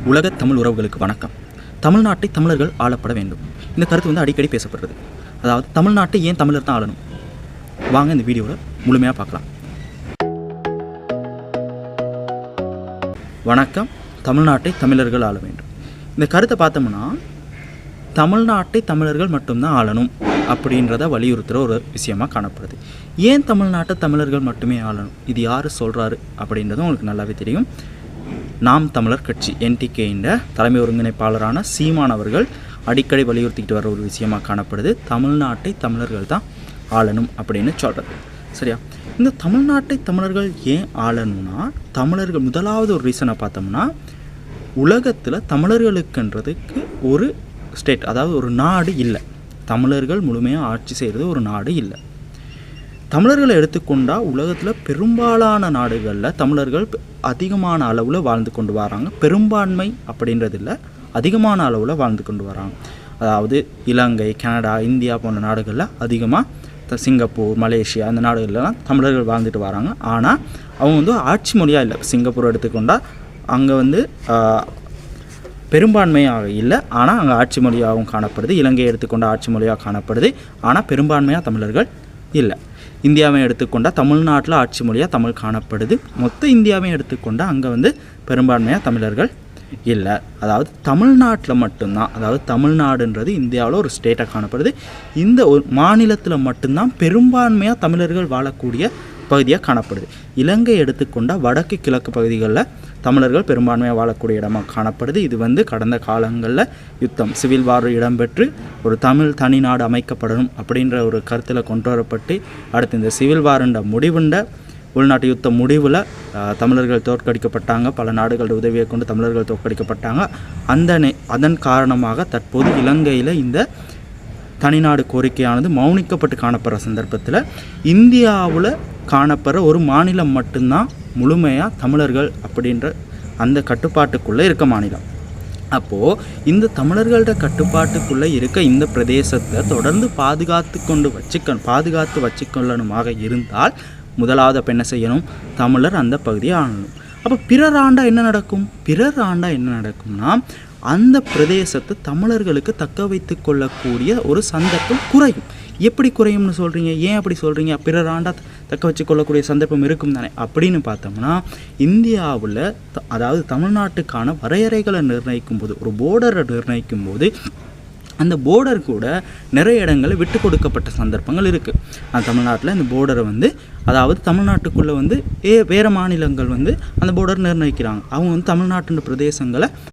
உலக தமிழ் உறவுகளுக்கு வணக்கம். தமிழ்நாட்டை தமிழர்கள் ஆளப்பட வேண்டும். இந்த கருத்து வந்து அடிக்கடி பேசப்படுறது. அதாவது தமிழ்நாட்டை ஏன் தமிழர் தான் ஆளணும்? வாங்க இந்த வீடியோவில் முழுமையாக பார்க்கலாம். வணக்கம். தமிழ்நாட்டை தமிழர்கள் ஆள வேண்டும். இந்த கருத்தை பார்த்தோம்னா தமிழ்நாட்டை தமிழர்கள் மட்டும்தான் ஆளணும் அப்படின்றத வலியுறுத்துகிற ஒரு விஷயமாக காணப்படுது. ஏன் தமிழ்நாட்டை தமிழர்கள் மட்டுமே ஆளணும்? இது யார் சொல்கிறாரு அப்படின்றதும் உங்களுக்கு நல்லாவே தெரியும். நாம் தமிழர் கட்சி என்டிகேயின் தலைமை ஒருங்கிணைப்பாளரான சீமான் அவர்கள் அடிக்கடி வலியுறுத்திக்கிட்டு வர ஒரு விஷயமாக காணப்படுது. தமிழ்நாட்டை தமிழர்கள் தான் ஆளணும் அப்படின்னு சொல்கிறது. சரியா? இந்த தமிழ்நாட்டை தமிழர்கள் ஏன் ஆளணும்னா, தமிழர்கள் முதலாவது ஒரு ரீசனை பார்த்தோம்னா, உலகத்தில் தமிழர்களுக்குன்றதுக்கு ஒரு ஸ்டேட், அதாவது ஒரு நாடு இல்லை. தமிழர்கள் முழுமையாக ஆட்சி செய்கிறது ஒரு நாடு இல்லை. தமிழர்களை எடுத்துக்கொண்டால் உலகத்தில் பெரும்பாலான நாடுகளில் தமிழர்கள் அதிகமான அளவில் வாழ்ந்து கொண்டு வராங்க. பெரும்பான்மை அப்படின்றது இல்லை, அதிகமான அளவில் வாழ்ந்து கொண்டு வராங்க. அதாவது இலங்கை, கனடா, இந்தியா போன்ற நாடுகளில் அதிகமாக, சிங்கப்பூர், மலேசியா அந்த நாடுகள்லாம் தமிழர்கள் வாழ்ந்துட்டு வராங்க. ஆனால் அவங்க வந்து ஆட்சி மொழியாக இல்லை. சிங்கப்பூர் எடுத்துக்கொண்டால் அங்கே வந்து பெரும்பான்மையாக இல்லை, ஆனால் அங்கே ஆட்சி மொழியாகவும் காணப்படுது. இலங்கையை எடுத்துக்கொண்டால் ஆட்சி மொழியாக காணப்படுது, ஆனால் பெரும்பான்மையாக தமிழர்கள் இல்லை. இந்தியாவை எடுத்துக்கொண்டால் தமிழ்நாட்டில் ஆட்சி மொழியாக தமிழ் காணப்படுது. மொத்த இந்தியாவை எடுத்துக்கொண்டால் அங்கே வந்து பெரும்பான்மையாக தமிழர்கள் இல்லை. அதாவது தமிழ்நாட்டில் மட்டும்தான், அதாவது தமிழ்நாடுன்றது இந்தியாவில் ஒரு ஸ்டேட்டாக காணப்படுது. இந்த ஒரு மாநிலத்தில் மட்டும்தான் பெரும்பான்மையாக தமிழர்கள் வாழக்கூடிய பகுதியாக காணப்படுது. இலங்கை எடுத்துக்கொண்டால் வடக்கு கிழக்கு பகுதிகளில் தமிழர்கள் பெரும்பான்மையாக வாழக்கூடிய இடமாக காணப்படுது. இது வந்து கடந்த காலங்களில் யுத்தம், சிவில் வார் இடம்பெற்று ஒரு தமிழ் தனி நாடு அமைக்கப்படணும் அப்படின்ற ஒரு கருத்தில் கொண்டு வரப்பட்டு, அடுத்து இந்த சிவில் வாருண்ட முடிவுண்ட உள்நாட்டு யுத்த முடிவில் தமிழர்கள் தோற்கடிக்கப்பட்டாங்க. பல நாடுகளோட உதவியை கொண்டு தமிழர்கள் தோற்கடிக்கப்பட்டாங்க. அதன் காரணமாக தற்போது இலங்கையில் இந்த தனிநாடு கோரிக்கையானது மௌனிக்கப்பட்டு காணப்படுற சந்தர்ப்பத்தில் இந்தியாவில் காணப்படுற ஒரு மாநிலம் மட்டும்தான் முழுமையாக தமிழர்கள் அப்படின்ற அந்த கட்டுப்பாட்டுக்குள்ளே இருக்க மாநிலம். அப்போது இந்த தமிழர்களோட கட்டுப்பாட்டுக்குள்ளே இருக்க இந்த பிரதேசத்தை தொடர்ந்து பாதுகாத்து வச்சுக்கொள்ளணுமாக இருந்தால் முதலாவது அப்போ என்ன செய்யணும்? தமிழர் அந்த பகுதியை ஆளணும். அப்போ பிறர் ஆண்டா என்ன நடக்கும்னா, அந்த பிரதேசத்தை தமிழர்களுக்கு தக்க வைத்து கொள்ளக்கூடிய ஒரு சந்தர்ப்பம் குறையும். எப்படி குறையும்னு சொல்கிறீங்க? ஏன் அப்படி சொல்கிறீங்க? பிறர் ஆண்டா தக்க வச்சு கொள்ளக்கூடிய சந்தர்ப்பம் இருக்கும் தானே அப்படின்னு பார்த்தோம்னா, இந்தியாவில் அதாவது தமிழ்நாட்டுக்கான வரையறைகளை நிர்ணயிக்கும் போது, ஒரு போர்டரை நிர்ணயிக்கும் போது, அந்த போர்டர் கூட நிறைய இடங்களில் விட்டு கொடுக்கப்பட்ட சந்தர்ப்பங்கள் இருக்குது. அந்த தமிழ்நாட்டில் இந்த போர்டரை வந்து, அதாவது தமிழ்நாட்டுக்குள்ளே வந்து வேறு மாநிலங்கள் வந்து அந்த போர்டர் நிர்ணயிக்கிறாங்க. அவங்க வந்து தமிழ்நாட்டின் பிரதேசங்களை